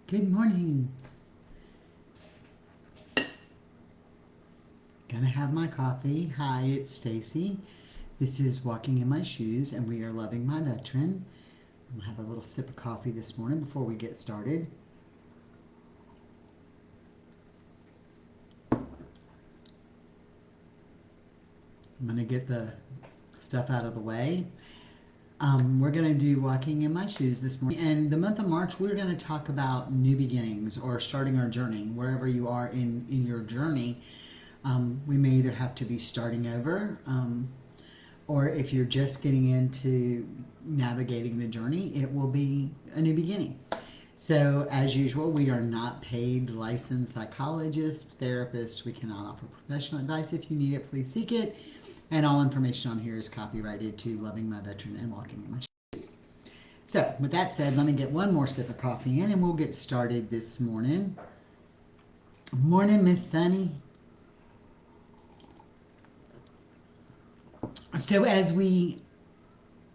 Good morning. Gonna have my coffee. Hi, it's Stacy. This is Walking in My Shoes, and we are loving my veteran. We'll have a little sip of coffee this morning before we get started. I'm gonna get the stuff out of the way. We're going to do Walking in My Shoes this morning. And the month of March, we're going to talk about new beginnings or starting our journey. Wherever you are in your journey, we may either have to be starting over, or if you're just getting into navigating the journey, it will be a new beginning. So, as usual, we are not paid licensed psychologists, therapists. We cannot offer professional advice. If you need it, please seek it. And all information on here is copyrighted to Loving My Veteran and Walking in My Shoes. So, with that said, let me get one more sip of coffee in and we'll get started this morning. Morning, Miss Sunny. So, as we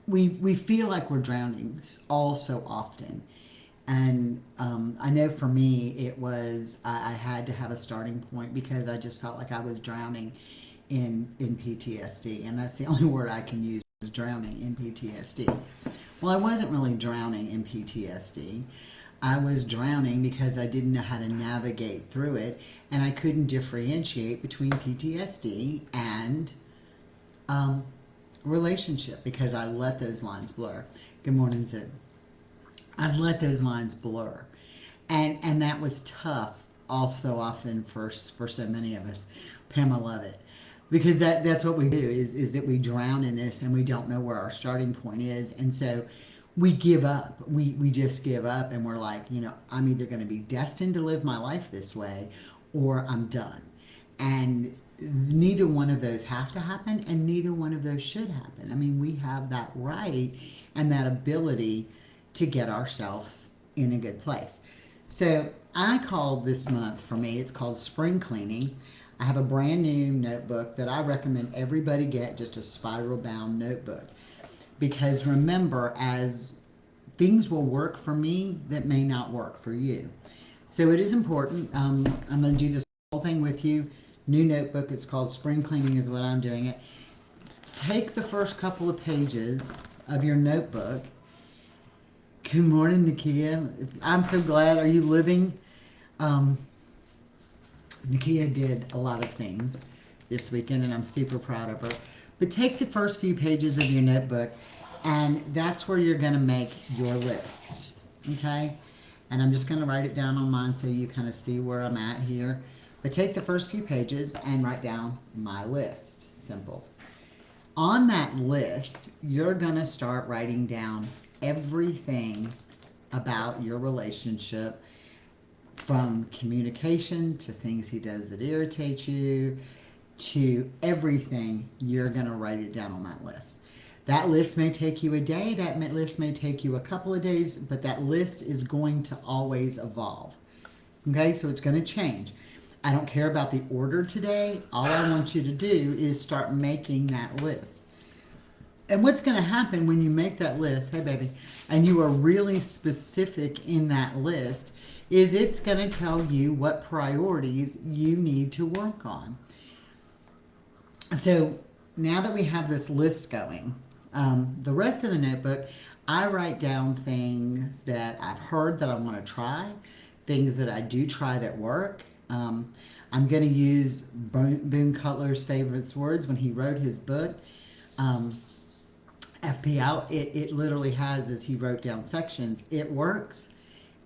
feel like we're drowning all so often. And I know for me, it was, I had to have a starting point because I just felt like I was drowning in PTSD. And that's the only word I can use, is drowning in PTSD. Well, I wasn't really drowning in PTSD. I was drowning because I didn't know how to navigate through it. And I couldn't differentiate between PTSD and relationship because I let those lines blur. Good morning, Zed. I let those lines blur. And that was tough also often for so many of us. Pam, I love it. Because that's what we do, is that we drown in this and we don't know where our starting point is. And so we give up. We just give up and we're like, I'm either going to be destined to live my life this way or I'm done. And neither one of those have to happen and neither one of those should happen. I mean, we have that right and that ability to get ourselves in a good place. So I called this month, for me, it's called Spring Cleaning. I have a brand new notebook that I recommend everybody get, just a spiral bound notebook. Because remember, as things will work for me that may not work for you. So it is important. I'm going to do this whole thing with you. New notebook, it's called Spring Cleaning is what I'm doing it. Take the first couple of pages of your notebook. Good morning, Nakia. I'm so glad. Are you living? Nakia did a lot of things this weekend, and I'm super proud of her. But take the first few pages of your notebook, and that's where you're going to make your list, okay? And I'm just going to write it down on mine so you kind of see where I'm at here. But take the first few pages and write down my list. Simple. On that list, you're going to start writing down everything about your relationship, from communication to things he does that irritate you to everything. You're going to write it down on that list. That list may take you a day, that list may take you a couple of days, but that list is going to always evolve. Okay, so it's going to change. I don't care about the order today. All I want you to do is start making that list. And what's going to happen when you make that list, hey baby, and you are really specific in that list, is it's going to tell you what priorities you need to work on. So now that we have this list going, the rest of the notebook, I write down things that I've heard that I want to try, things that I do try that work. I'm going to use Boone Cutler's favorite words when he wrote his book. FP out, it literally has, as he wrote down sections, it works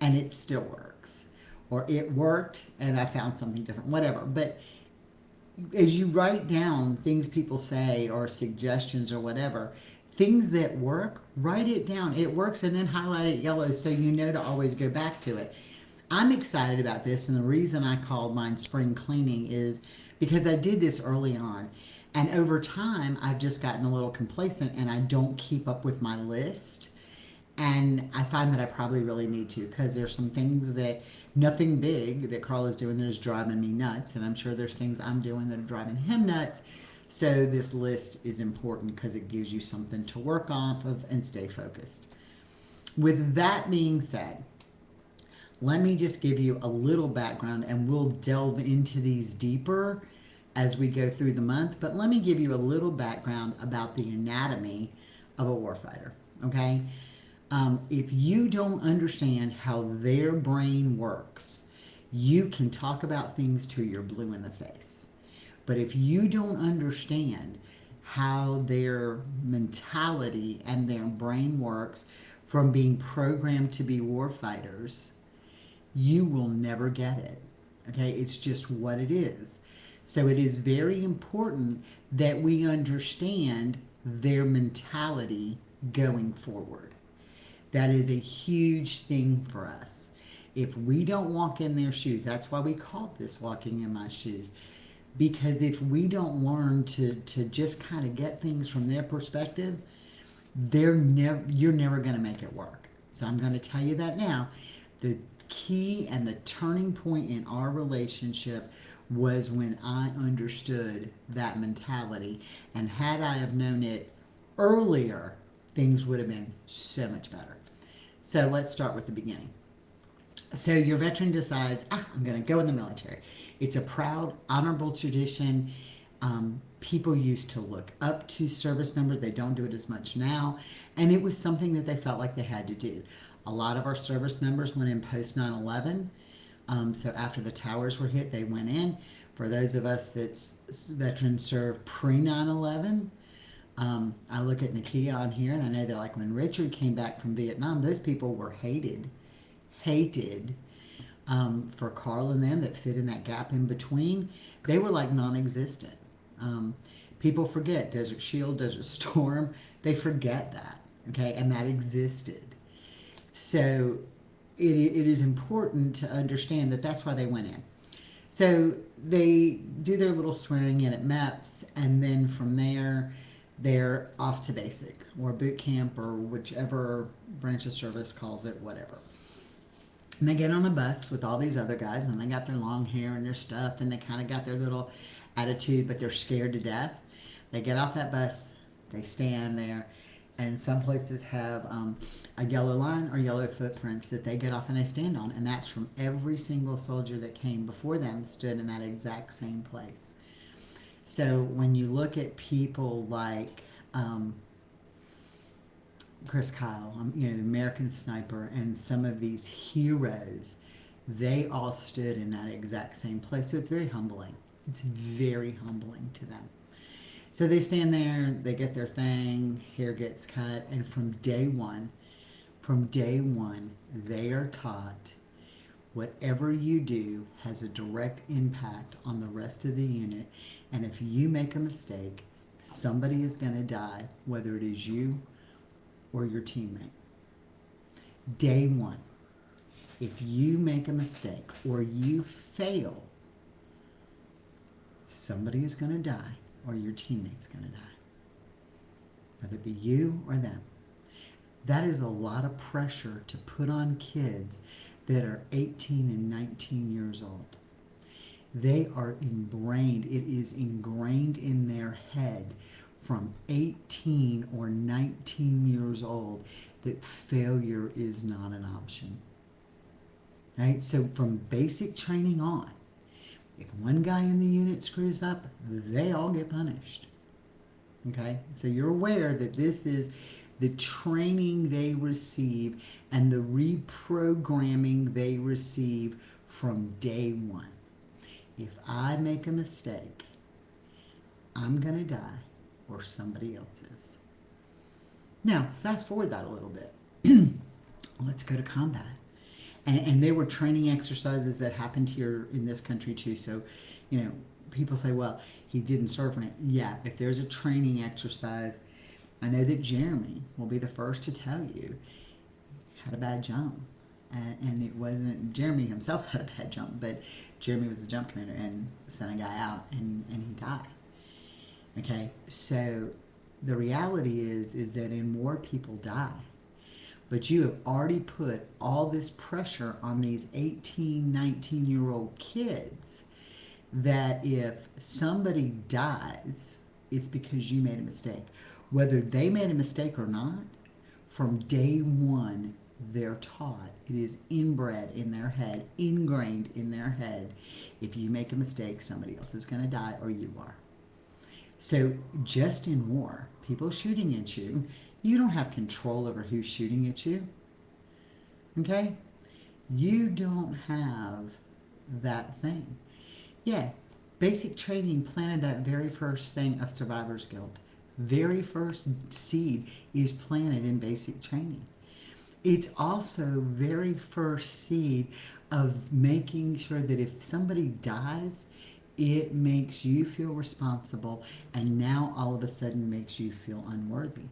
and it still works. Or it worked and I found something different, whatever. But as you write down things people say or suggestions or whatever, things that work, write it down. It works, and then highlight it yellow so you know to always go back to it. I'm excited about this, and the reason I called mine Spring Cleaning is because I did this early on. And over time, I've just gotten a little complacent and I don't keep up with my list. And I find that I probably really need to, because there's some things that, nothing big that Carl is doing that is driving me nuts. And I'm sure there's things I'm doing that are driving him nuts. So this list is important because it gives you something to work off of and stay focused. With that being said, let me just give you a little background, and we'll delve into these deeper as we go through the month. But let me give you a little background about the anatomy of a warfighter, okay? If you don't understand how their brain works, you can talk about things till you're blue in the face. But if you don't understand how their mentality and their brain works from being programmed to be warfighters, you will never get it. Okay, it's just what it is. So it is very important that we understand their mentality going forward. That is a huge thing for us. If we don't walk in their shoes, that's why we called this Walking in My Shoes. Because if we don't learn to just kind of get things from their perspective, you're never going to make it work. So I'm going to tell you that now. The key and the turning point in our relationship was when I understood that mentality. And had I have known it earlier, things would have been so much better. So let's start with the beginning. So your veteran decides, I'm going to go in the military. It's a proud, honorable tradition. People used to look up to service members. They don't do it as much now. And it was something that they felt like they had to do. A lot of our service members went in post 9/11. So after the towers were hit, they went in. For those of us that veterans served pre 9/11, I look at Nakia on here, and I know that like when Richard came back from Vietnam, those people were hated. For Carl and them that fit in that gap in between, they were like non-existent. People forget Desert Shield, Desert Storm, they forget that, okay, and that existed. So it is important to understand that that's why they went in. So they do their little swearing in at MEPS, and then from there they're off to basic or boot camp or whichever branch of service calls it, whatever. And they get on a bus with all these other guys, and they got their long hair and their stuff, and they kind of got their little attitude, but they're scared to death. They get off that bus, they stand there, and some places have a yellow line or yellow footprints that they get off and they stand on, and that's from every single soldier that came before them stood in that exact same place. So when you look at people like Chris Kyle, the American Sniper, and some of these heroes, they all stood in that exact same place. So it's very humbling. It's very humbling to them. So they stand there, they get their thing, hair gets cut, and from day one, they are taught whatever you do has a direct impact on the rest of the unit. And if you make a mistake, somebody is going to die, whether it is you or your teammate. Day one, if you make a mistake or you fail, somebody is going to die or your teammate's going to die, whether it be you or them. That is a lot of pressure to put on kids that are 18 and 19 years old. They are ingrained, it is ingrained in their head from 18 or 19 years old that failure is not an option. Right? So from basic training on, if one guy in the unit screws up, they all get punished. Okay? So you're aware that this is the training they receive and the reprogramming they receive from day one. If I make a mistake, I'm going to die or somebody else is. Now, fast forward that a little bit. Let's go to combat. And there were training exercises that happened here in this country too. So, people say, well, he didn't serve in it. Yeah, if there's a training exercise, I know that Jeremy will be the first to tell you he had a bad jump. And it wasn't, Jeremy himself had a bad jump, but Jeremy was the jump commander and sent a guy out and he died. Okay, so the reality is that in war people die. But you have already put all this pressure on these 18, 19-year-old kids that if somebody dies, it's because you made a mistake. Whether they made a mistake or not, from day one, they're taught. It is inbred in their head, ingrained in their head. If you make a mistake, somebody else is going to die or you are. So just in war, people shooting at you, you don't have control over who's shooting at you. Okay? You don't have that thing. Yeah, basic training planted that very first thing of survivor's guilt. Very first seed is planted in basic training. It's also very first seed of making sure that if somebody dies, it makes you feel responsible, and now all of a sudden makes you feel unworthy.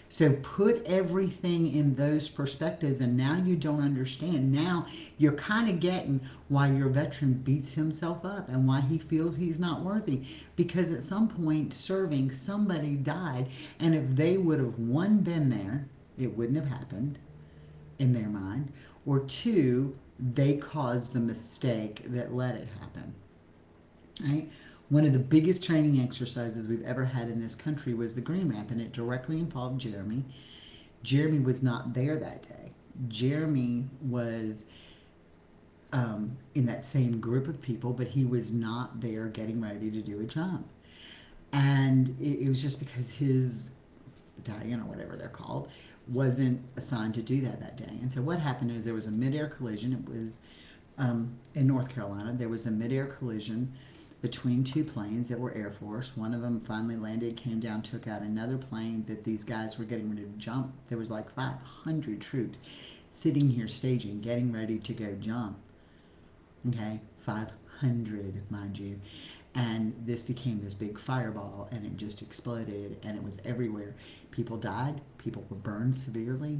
So put everything in those perspectives, and now you don't understand. Now you're kind of getting why your veteran beats himself up and why he feels he's not worthy. Because at some point serving, somebody died, and if they would have, one, been there, it wouldn't have happened in their mind, or two, they caused the mistake that let it happen. Right? One of the biggest training exercises we've ever had in this country was the green ramp, and it directly involved Jeremy. Jeremy was not there that day. Jeremy was in that same group of people, but he was not there getting ready to do a jump. And it was just because his battalion, or whatever they're called, wasn't assigned to do that day. And so what happened is there was a mid-air collision. It was in North Carolina. There was a mid-air collision between two planes that were Air Force. One of them finally landed, came down, took out another plane that these guys were getting ready to jump. There was like 500 troops sitting here staging, getting ready to go jump. Okay, 500, mind you. And this became this big fireball, and it just exploded, and it was everywhere. People died, people were burned severely.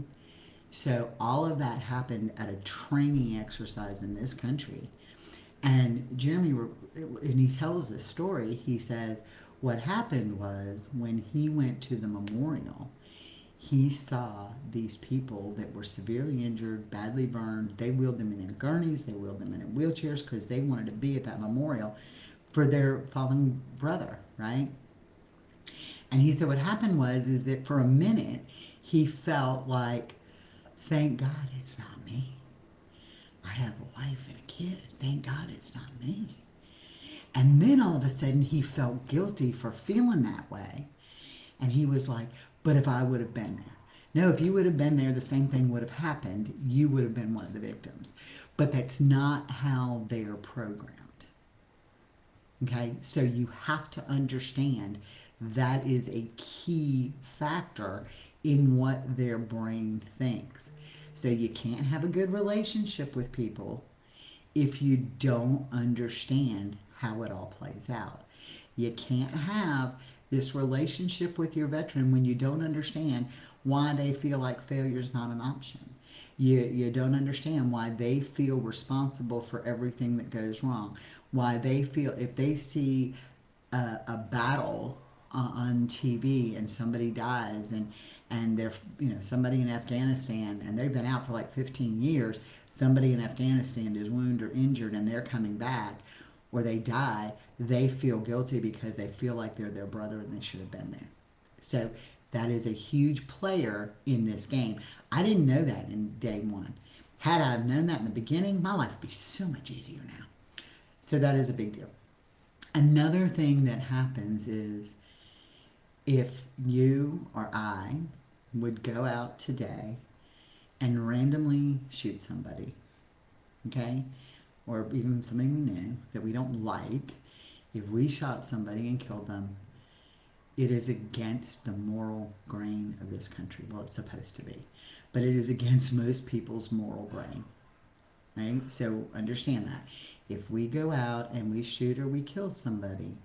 So all of that happened at a training exercise in this country. And Jeremy, and he tells this story, he says what happened was when he went to the memorial, he saw these people that were severely injured, badly burned. They wheeled them in gurneys, they wheeled them in wheelchairs because they wanted to be at that memorial for their fallen brother, right? And he said what happened is that for a minute he felt like, thank God it's not me. I have a wife and a kid. Thank God it's not me. And then all of a sudden he felt guilty for feeling that way. And he was like, but if I would have been there. No, if you would have been there, the same thing would have happened. You would have been one of the victims. But that's not how they're programmed. Okay, so you have to understand that is a key factor in what their brain thinks. So you can't have a good relationship with people if you don't understand how it all plays out. You can't have this relationship with your veteran when you don't understand why they feel like failure is not an option. You don't understand why they feel responsible for everything that goes wrong. Why they feel if they see a battle on TV and somebody dies and they're somebody in Afghanistan and they've been out for like 15 years, somebody in Afghanistan is wounded or injured and they're coming back or they die, they feel guilty because they feel like they're their brother and they should have been there. So that is a huge player in this game. I didn't know that in day one. Had I known that in the beginning, my life would be so much easier now. So that is a big deal. Another thing that happens is if you or I would go out today and randomly shoot somebody, okay, or even somebody we know that we don't like, if we shot somebody and killed them, it is against the moral grain of this country. Well, it's supposed to be, but it is against most people's moral grain. Right? So understand that. If we go out and we shoot or we kill somebody,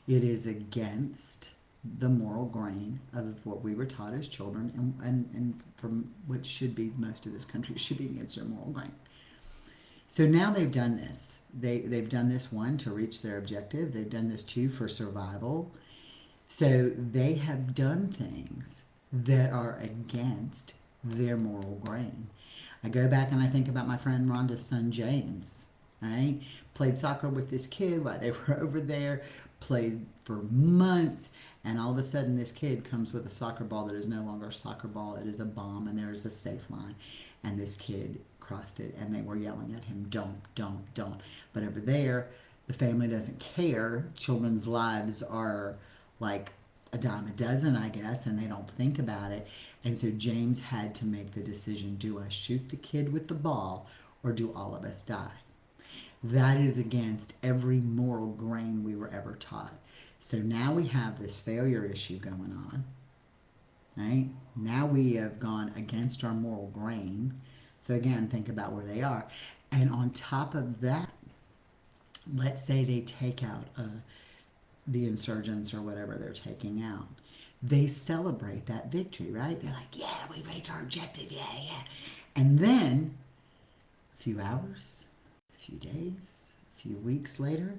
it is against the moral grain of what we were taught as children, and from what should be most of this country, it should be against their moral grain. So now they've done this. They've done this, one, to reach their objective. They've done this, two, for survival. So they have done things that are against their moral grain. I go back and I think about my friend Rhonda's son, James. right? Played soccer with this kid while they were over there, played for months, and all of a sudden this kid comes with a soccer ball that is no longer a soccer ball, it is a bomb, and there's a safe line. And this kid crossed it, and they were yelling at him, don't. But over there, the family doesn't care. Children's lives are like a dime a dozen, I guess, and they don't think about it. And so James had to make the decision, do I shoot the kid with the ball or do all of us die? That is against every moral grain we were ever taught. So now we have this failure issue going on, right? Now we have gone against our moral grain. So again, think about where they are. And on top of that, let's say they take out the insurgents or whatever they're taking out. They celebrate that victory, right? They're like, yeah, we reached our objective, yeah. And then, a few hours, a few days, a few weeks later,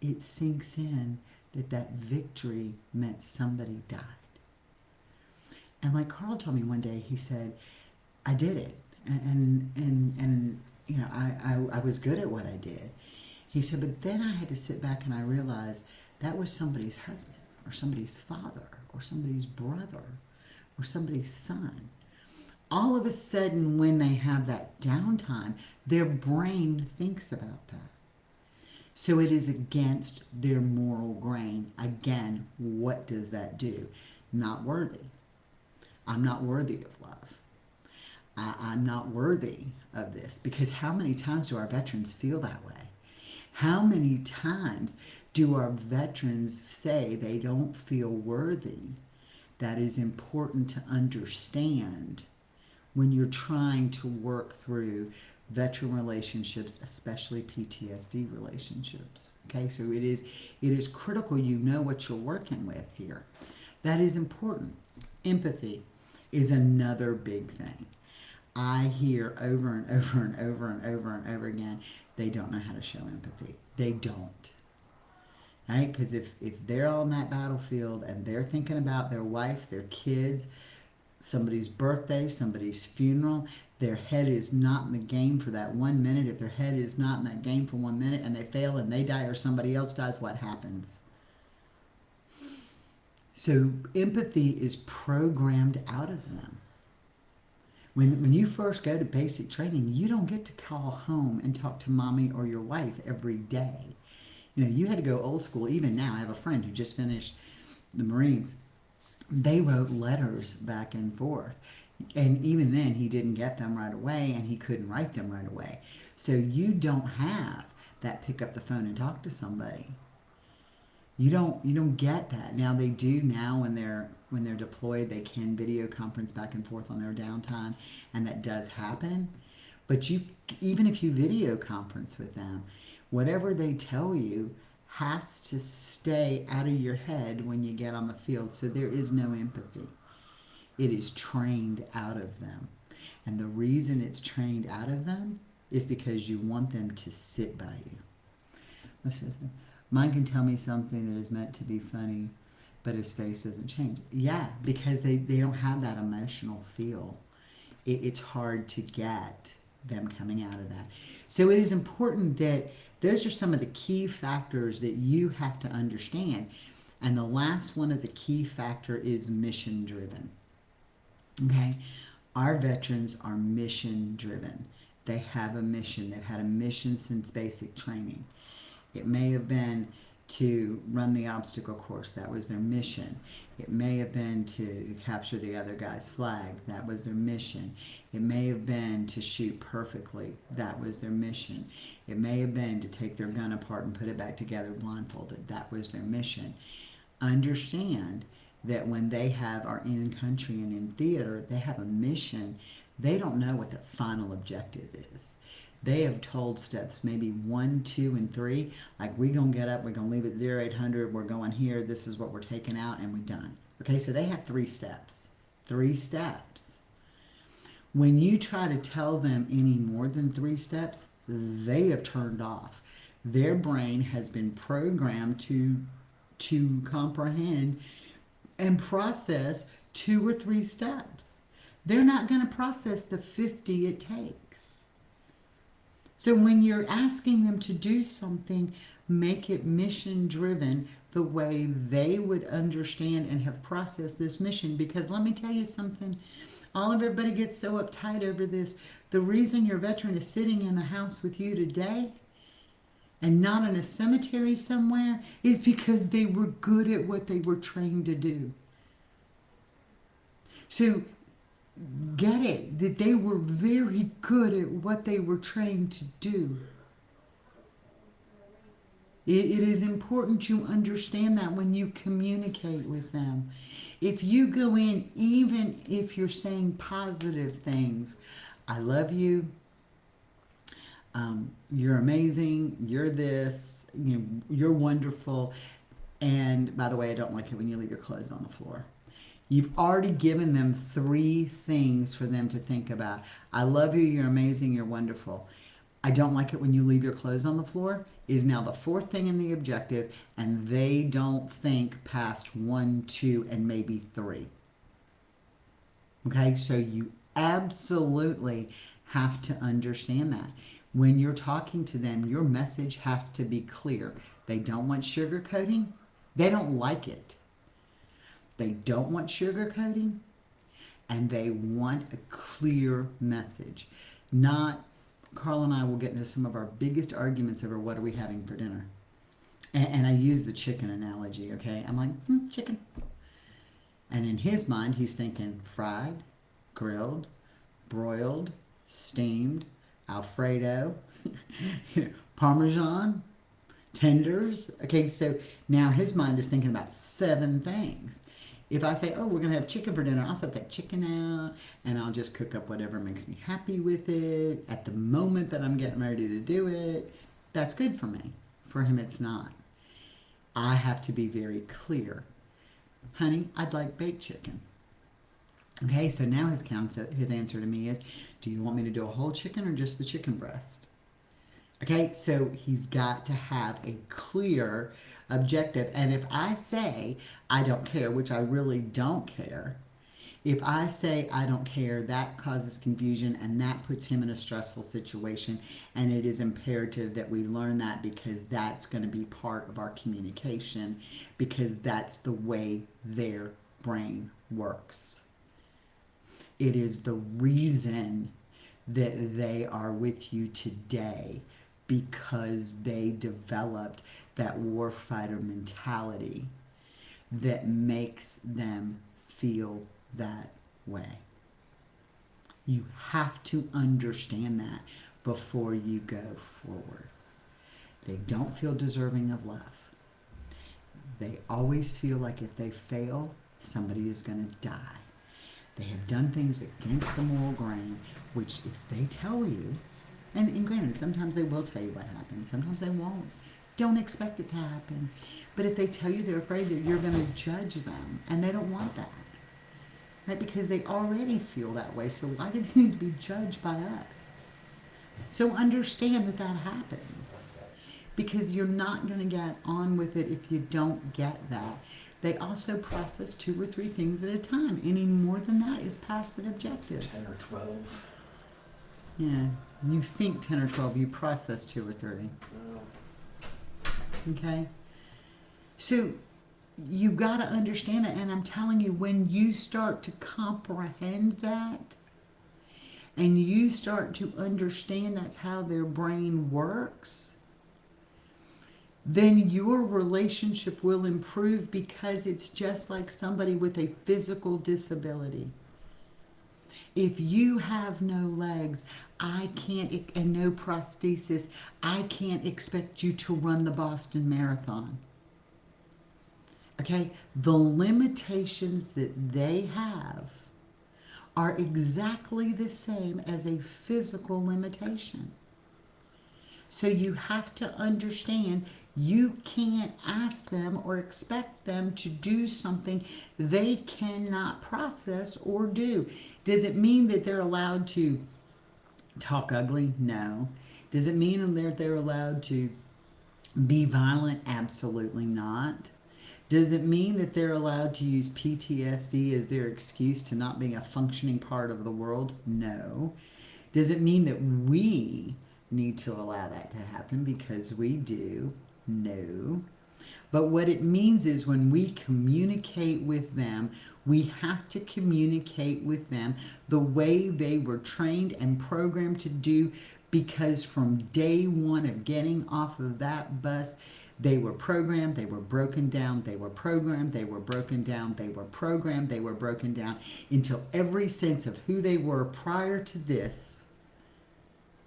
it sinks in that that victory meant somebody died. And like Carl told me one day, he said, I did it. And you know, I was good at what I did. He said, but then I had to sit back and I realized that was somebody's husband or somebody's father or somebody's brother or somebody's son. All of a sudden, when they have that downtime, their brain thinks about that. So it is against their moral grain. Again, what does that do? Not worthy. I'm not worthy of love. I'm not worthy of this. Because how many times do our veterans feel that way? How many times do our veterans say they don't feel worthy? That is important to understand when you're trying to work through veteran relationships, especially PTSD relationships. Okay, so it is critical you know what you're working with here. That is important. Empathy is another big thing. I hear over and over and over and over and over again, they don't know how to show empathy. They don't. Right? Because if they're on that battlefield and they're thinking about their wife, their kids, somebody's birthday, somebody's funeral, their head is not in the game for that 1 minute. If their head is not in that game for 1 minute and they fail and they die or somebody else dies, what happens? So empathy is programmed out of them. When you first go to basic training, you don't get to call home and talk to mommy or your wife every day. You know, you had to go old school. Even now, I have a friend who just finished the Marines. They wrote letters back and forth. And even then, he didn't get them right away, and he couldn't write them right away. So you don't have that pick up the phone and talk to somebody. You don't get that. Now they do now when they're deployed, they can video conference back and forth on their downtime, and that does happen. But even if you video conference with them, whatever they tell you has to stay out of your head when you get on the field. So there is no empathy. It is trained out of them. And the reason it's trained out of them is because you want them to sit by you. Mine can tell me something that is meant to be funny, but his face doesn't change. Yeah, because they don't have that emotional feel. It's hard to get them coming out of that. So it is important that those are some of the key factors that you have to understand. And the last one of the key factor is mission driven. Okay? Our veterans are mission driven. They have a mission. They've had a mission since basic training. It may have been to run the obstacle course. That was their mission. It may have been to capture the other guy's flag. That was their mission. It may have been to shoot perfectly. That was their mission. It may have been to take their gun apart and put it back together blindfolded. That was their mission. Understand that when they are in country and in theater, they have a mission. They don't know what the final objective is. They have told steps, maybe 1, 2, and 3, like we're going to get up, we're going to leave at 0800, we're going here, this is what we're taking out, and we're done. Okay, so they have 3 steps. 3 steps. When you try to tell them any more than 3 steps, they have turned off. Their brain has been programmed to comprehend and process 2 or 3 steps. They're not going to process the 50 it takes. So when you're asking them to do something, make it mission driven the way they would understand and have processed this mission. Because let me tell you something, all of everybody gets so uptight over this. The reason your veteran is sitting in the house with you today and not in a cemetery somewhere is because they were good at what they were trained to do. So get it, that they were very good at what they were trained to do. It is important you understand that when you communicate with them. If you go in, even if you're saying positive things, I love you, you're amazing, you're this, you're wonderful, and by the way, I don't like it when you leave your clothes on the floor. You've already given them 3 things for them to think about. I love you, you're amazing, you're wonderful. I don't like it when you leave your clothes on the floor is now the 4th thing in the objective, and they don't think past 1, 2, and maybe 3. Okay, so you absolutely have to understand that. When you're talking to them, your message has to be clear. They don't want sugarcoating. They don't like it. They don't want sugarcoating, and they want a clear message. Not, Carl and I will get into some of our biggest arguments over what are we having for dinner. And I use the chicken analogy, okay? I'm like, chicken. And in his mind, he's thinking fried, grilled, broiled, steamed, Alfredo, Parmesan, tenders. Okay, so now his mind is thinking about 7 things. If I say, we're going to have chicken for dinner, I'll set that chicken out and I'll just cook up whatever makes me happy with it at the moment that I'm getting ready to do it. That's good for me. For him, it's not. I have to be very clear. Honey, I'd like baked chicken. Okay, so now his answer to me is, do you want me to do a whole chicken or just the chicken breast? Okay, so he's got to have a clear objective. And if I say, I don't care, which I really don't care, if I say I don't care, that causes confusion and that puts him in a stressful situation. And it is imperative that we learn that, because that's going to be part of our communication, because that's the way their brain works. It is the reason that they are with you today, because they developed that warfighter mentality that makes them feel that way. You have to understand that before you go forward. They don't feel deserving of love. They always feel like if they fail, somebody is going to die. They have done things against the moral grain, which if they tell you, and granted, sometimes they will tell you what happened. Sometimes they won't. Don't expect it to happen. But if they tell you, they're afraid that you're going to judge them. And they don't want that. Right? Because they already feel that way. So why do they need to be judged by us? So understand that that happens. Because you're not going to get on with it if you don't get that. They also process 2 or 3 things at a time. Any more than that is past the objective. 10 or 12. Yeah. You think 10 or 12, you process 2 or 3. Okay? So you got to understand it, and I'm telling you, when you start to comprehend that, and you start to understand that's how their brain works, then your relationship will improve, because it's just like somebody with a physical disability. If you have no legs, and no prosthesis, I can't expect you to run the Boston Marathon. Okay? The limitations that they have are exactly the same as a physical limitation. So you have to understand, you can't ask them or expect them to do something they cannot process or do. Does it mean that they're allowed to talk ugly? No. Does it mean that they're allowed to be violent? Absolutely not. Does it mean that they're allowed to use PTSD as their excuse to not being a functioning part of the world? No. Does it mean that we need to allow that to happen because we do. No. But what it means is when we communicate with them, we have to communicate with them the way they were trained and programmed to do, because from day one of getting off of that bus, they were programmed, they were broken down, they were programmed, they were broken down, they were programmed, they were broken down, until every sense of who they were prior to this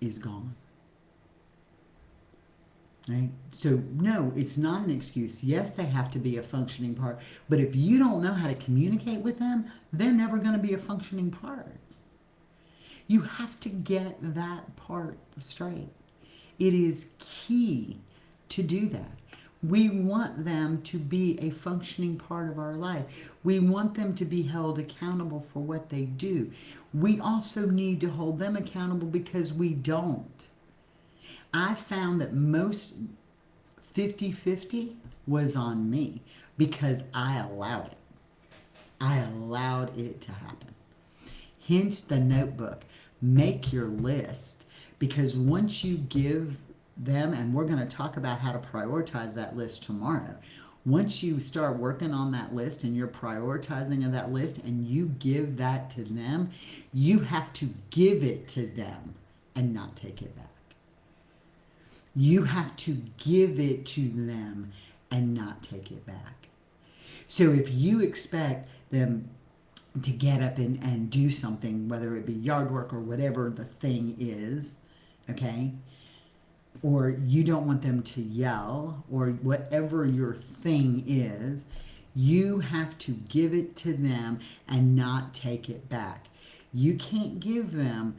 is gone. Right? So no, it's not an excuse. Yes, they have to be a functioning part, but if you don't know how to communicate with them, they're never going to be a functioning part. You have to get that part straight. It is key to do that. We want them to be a functioning part of our life. We want them to be held accountable for what they do. We also need to hold them accountable because we don't. I found that most 50-50 was on me because I allowed it. I allowed it to happen. Hence the notebook. Make your list, because once you give them, and we're going to talk about how to prioritize that list tomorrow. Once you start working on that list and you're prioritizing of that list and you give that to them, you have to give it to them and not take it back. You have to give it to them and not take it back. So if you expect them to get up and do something, whether it be yard work or whatever the thing is, okay, or you don't want them to yell, or whatever your thing is, you have to give it to them and not take it back. You can't give them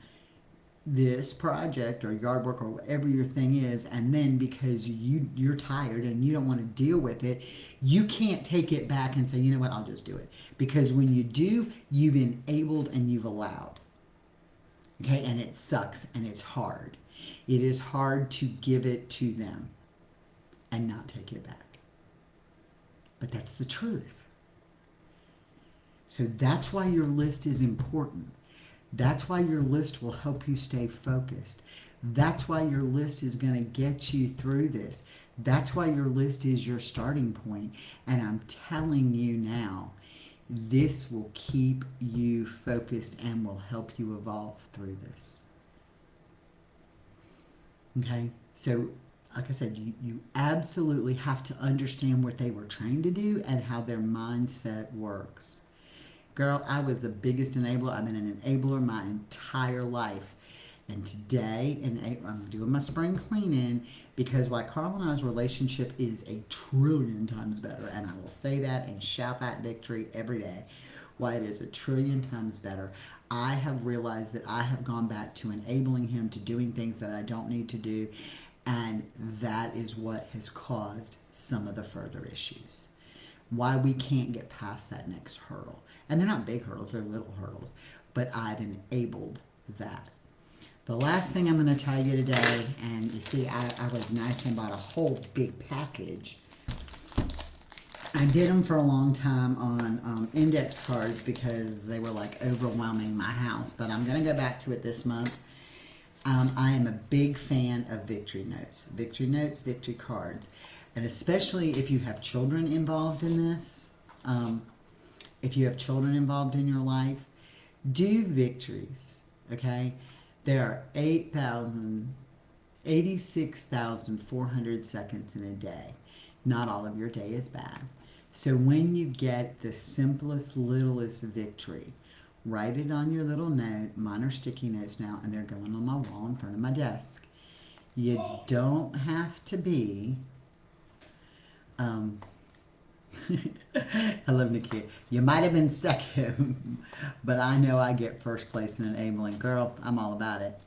this project or yard work or whatever your thing is, and then because you're tired and you don't want to deal with it, you can't take it back and say, you know what, I'll just do it. Because when you do, you've enabled and you've allowed. Okay, and it sucks and it's hard. It is hard to give it to them and not take it back. But that's the truth. So that's why your list is important. That's why your list will help you stay focused. That's why your list is going to get you through this. That's why your list is your starting point. And I'm telling you now, this will keep you focused and will help you evolve through this. Okay? So, like I said, you absolutely have to understand what they were trained to do and how their mindset works. Girl, I was the biggest enabler. I've been an enabler my entire life. And today, I'm doing my spring cleaning because why Carl and I's relationship is a trillion times better. And I will say that and shout that victory every day. Why it is a trillion times better. I have realized that I have gone back to enabling him to doing things that I don't need to do. And that is what has caused some of the further issues. Why we can't get past that next hurdle. And they're not big hurdles, they're little hurdles. But I've enabled that. The last thing I'm going to tell you today, and you see I was nice and bought a whole big package. I did them for a long time on index cards because they were like overwhelming my house. But I'm going to go back to it this month. I am a big fan of victory notes, victory cards. And especially if you have children involved in this, if you have children involved in your life, do victories, okay? There are 86,400 seconds in a day. Not all of your day is bad. So when you get the simplest, littlest victory, write it on your little note. Mine are sticky notes now, and they're going on my wall in front of my desk. You don't have to be... I love Nikki. You might have been second, but I know I get first place in enabling. Girl, I'm all about it.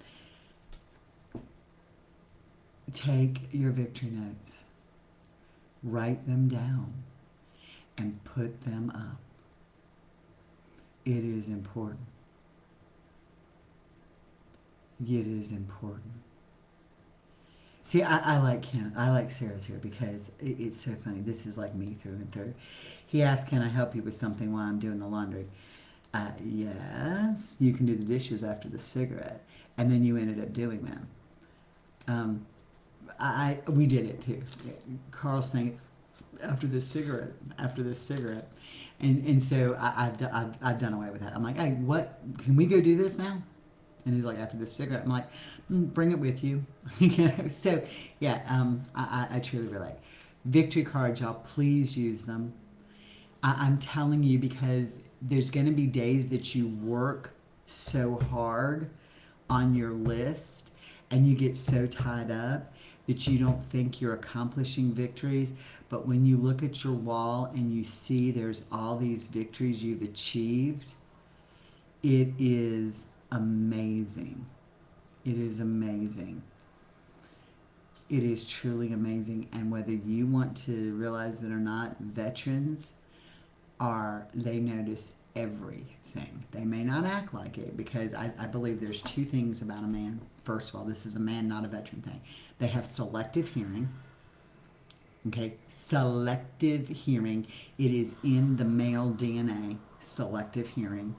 Take your victory notes, write them down, and put them up. It is important. It is important. See, I like him. I like Sarah's here because it's so funny. This is like me through and through. He asked, can I help you with something while I'm doing the laundry? Yes. You can do the dishes after the cigarette. And then you ended up doing them. Um, we did it too. Carl's thing after this cigarette, and so I've done away with that. I'm like, hey, what? Can we go do this now? And he's like, after this cigarette, I'm like, bring it with you. So yeah, I truly relate. Victory cards, y'all, please use them. I'm telling you, because there's going to be days that you work so hard on your list and you get so tied up that you don't think you're accomplishing victories. But when you look at your wall and you see there's all these victories you've achieved, it is amazing. It is amazing. It is truly amazing. And whether you want to realize it or not, veterans they notice everything. They may not act like it, because I believe there's two things about a man. First of all, this is a man, not a veteran thing. They have selective hearing. Okay, selective hearing. It is in the male DNA, selective hearing.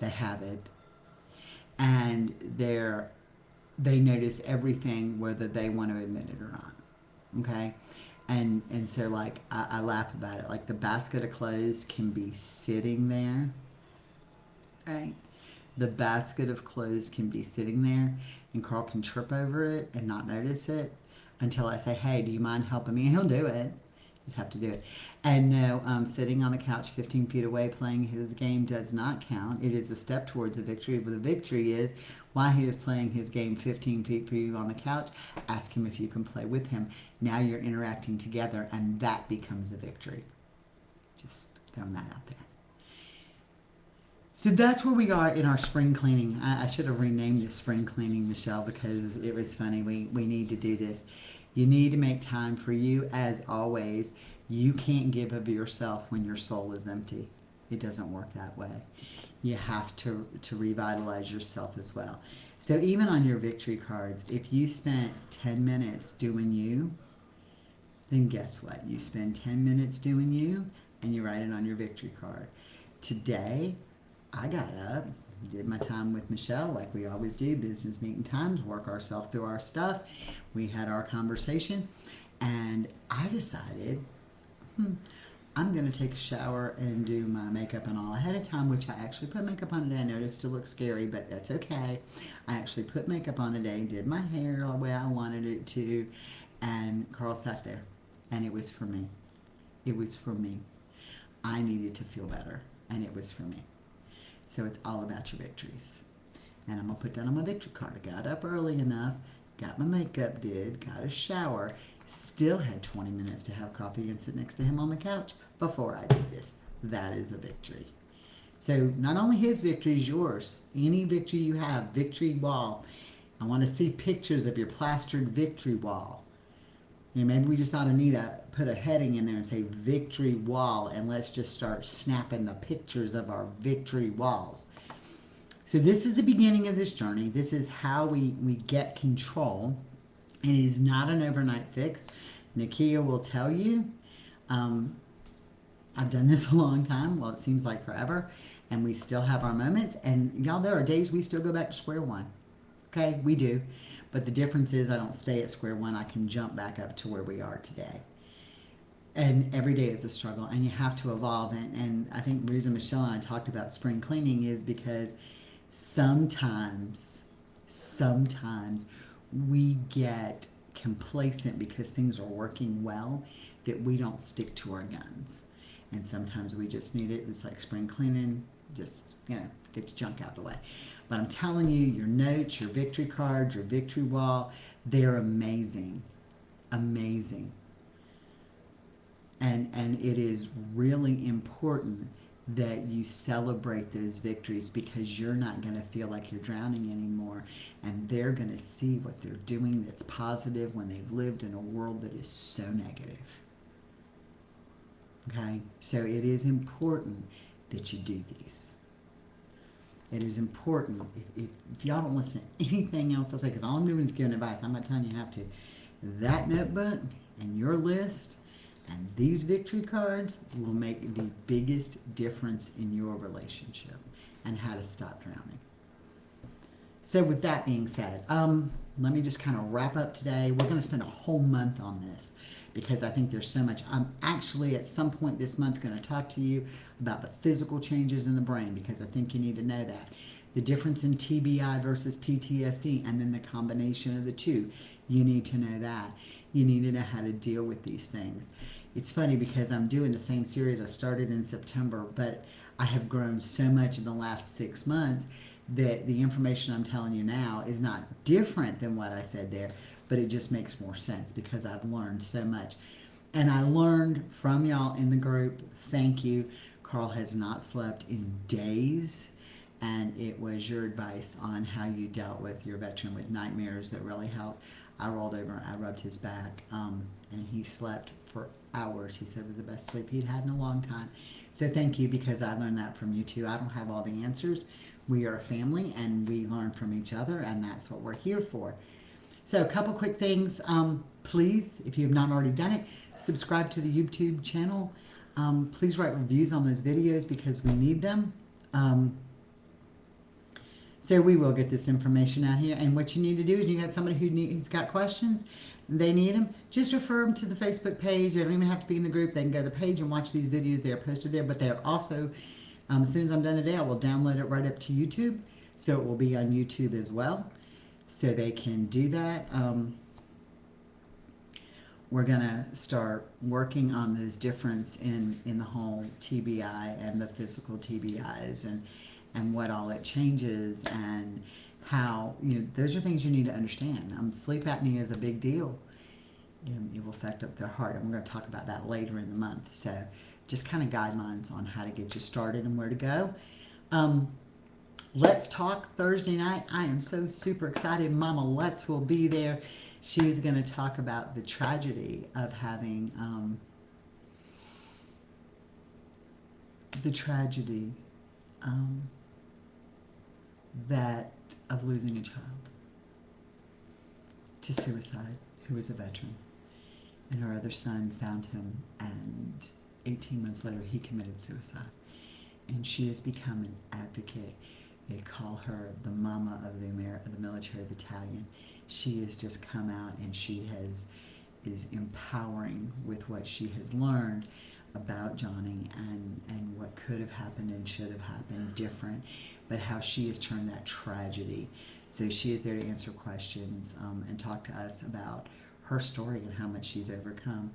They have it. And they notice everything whether they want to admit it or not. Okay? And so, like, I laugh about it. Like, the basket of clothes can be sitting there, right? The basket of clothes can be sitting there, and Carl can trip over it and not notice it until I say, hey, do you mind helping me? And he'll do it. Just have to do it. And no, sitting on the couch 15 feet away playing his game does not count. It is a step towards a victory. But the victory is, while he is playing his game 15 feet from you on the couch, ask him if you can play with him. Now you're interacting together, and that becomes a victory. Just throwing that out there. So that's where we are in our spring cleaning. I should have renamed this spring cleaning, Michelle, because it was funny. We need to do this. You need to make time for you, as always. You can't give of yourself when your soul is empty. It doesn't work that way. You have to revitalize yourself as well. So even on your victory cards, if you spent 10 minutes doing you, then guess what? You spend 10 minutes doing you, and you write it on your victory card. Today, I got up, did my time with Michelle like we always do, business meeting times, work ourselves through our stuff. We had our conversation, and I decided, I'm going to take a shower and do my makeup and all ahead of time, which I actually put makeup on today. I know it still looks scary, but that's okay. I actually put makeup on today, did my hair the way I wanted it to, and Carl sat there, and it was for me. It was for me. I needed to feel better, and it was for me. So it's all about your victories. And I'm going to put that on my victory card. I got up early enough, got my makeup did, got a shower, still had 20 minutes to have coffee and sit next to him on the couch before I did this. That is a victory. So not only his victory is yours. Any victory you have, victory wall. I want to see pictures of your plastered victory wall. You know, maybe we just ought to need to put a heading in there and say victory wall, and let's just start snapping the pictures of our victory walls. So this is the beginning of this journey. This is how we get control. It is not an overnight fix. Nakia will tell you, I've done this a long time. Well, it seems like forever. And we still have our moments. And y'all, there are days we still go back to square one. Okay, we do. But the difference is I don't stay at square one. I can jump back up to where we are today. And every day is a struggle, and you have to evolve. And I think the reason Michelle and I talked about spring cleaning is because sometimes we get complacent because things are working well, that we don't stick to our guns. And sometimes we just need it. It's like spring cleaning, just, get your junk out the way. But I'm telling you, your notes, your victory cards, your victory wall, they're amazing. Amazing. And it is really important that you celebrate those victories, because you're not going to feel like you're drowning anymore, and they're going to see what they're doing that's positive when they've lived in a world that is so negative. Okay? So it is important that you do these. It is important. If y'all don't listen to anything else I say, because all I'm doing is giving advice, I'm not telling you how to. That notebook and your list and these victory cards will make the biggest difference in your relationship and how to stop drowning. So with that being said, let me just kind of wrap up today. We're going to spend a whole month on this because I think there's so much. I'm actually at some point this month going to talk to you about the physical changes in the brain because I think you need to know that. The difference in TBI versus PTSD and then the combination of the two. You need to know that. You need to know how to deal with these things. It's funny because I'm doing the same series I started in September, but I have grown so much in the last 6 months that the information I'm telling you now is not different than what I said there, but it just makes more sense because I've learned so much. And I learned from y'all in the group, thank you. Carl has not slept in days, and it was your advice on how you dealt with your veteran with nightmares that really helped. I rolled over, I rubbed his back, and he slept for hours. He said it was the best sleep he'd had in a long time. So thank you, because I learned that from you too. I don't have all the answers. We are a family and we learn from each other, and that's what we're here for. So a couple quick things. Please, if you have not already done it, subscribe to the YouTube channel. Please write reviews on those videos because we need them. So we will get this information out here. And what you need to do is you got somebody who's got questions, they need them, just refer them to the Facebook page. They don't even have to be in the group. They can go to the page and watch these videos. They are posted there, but they are also, as soon as I'm done today, I will download it right up to YouTube. So it will be on YouTube as well. So they can do that. We're going to start working on this difference in the whole TBI and the physical TBIs and what all it changes and how, those are things you need to understand. Sleep apnea is a big deal. It will affect up their heart. And we're going to talk about that later in the month. So just kind of guidelines on how to get you started and where to go. Let's Talk Thursday night. I am so super excited. Mama Let's will be there. She's going to talk about the tragedy of having, that of losing a child to suicide who was a veteran. And her other son found him, and 18 months later he committed suicide. And she has become an advocate. They call her the mama of the military battalion. She has just come out and she is empowering with what she has learned about Johnny and what could have happened and should have happened different, but how she has turned that tragedy. So she is there to answer questions and talk to us about her story and how much she's overcome.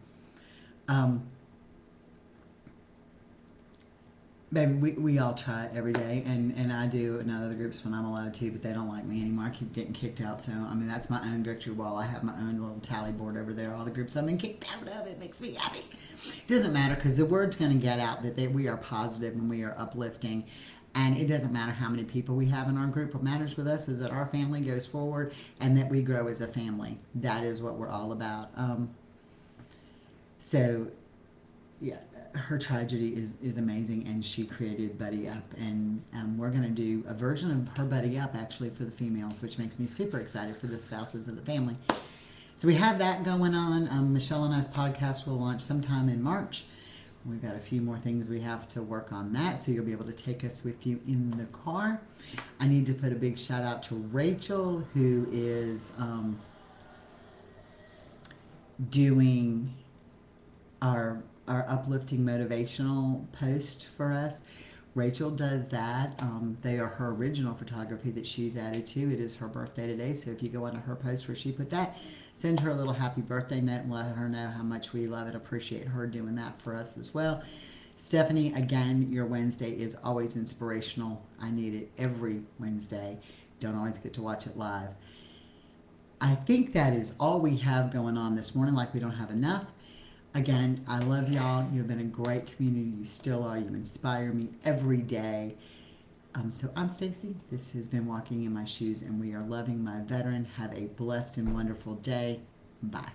Baby, we all try every day, and I do in other groups when I'm allowed to, but they don't like me anymore. I keep getting kicked out, so that's my own victory wall. I have my own little tally board over there. All the groups I've been kicked out of, it makes me happy. It doesn't matter, because the word's going to get out that we are positive and we are uplifting, and it doesn't matter how many people we have in our group. What matters with us is that our family goes forward and that we grow as a family. That is what we're all about. So, yeah. Her tragedy is amazing, and she created Buddy Up, and we're going to do a version of her Buddy Up actually for the females, which makes me super excited for the spouses of the family. So we have that going on. Michelle and I's podcast will launch sometime in March. We've got a few more things we have to work on that, so you'll be able to take us with you in the car. I need to put a big shout out to Rachel, who is doing our uplifting motivational post for us. Rachel does that. They are her original photography that she's added to. It is her birthday today, so if you go onto her post where she put that, send her a little happy birthday note and let her know how much we love and appreciate her doing that for us as well. Stephanie, again, your Wednesday is always inspirational. I need it every Wednesday. Don't always get to watch it live. I think that is all we have going on this morning, like we don't have enough. Again, I love y'all. You've been a great community. You still are. You inspire me every day. So I'm Stacy. This has been Walking in My Shoes, and we are loving my veteran. Have a blessed and wonderful day. Bye.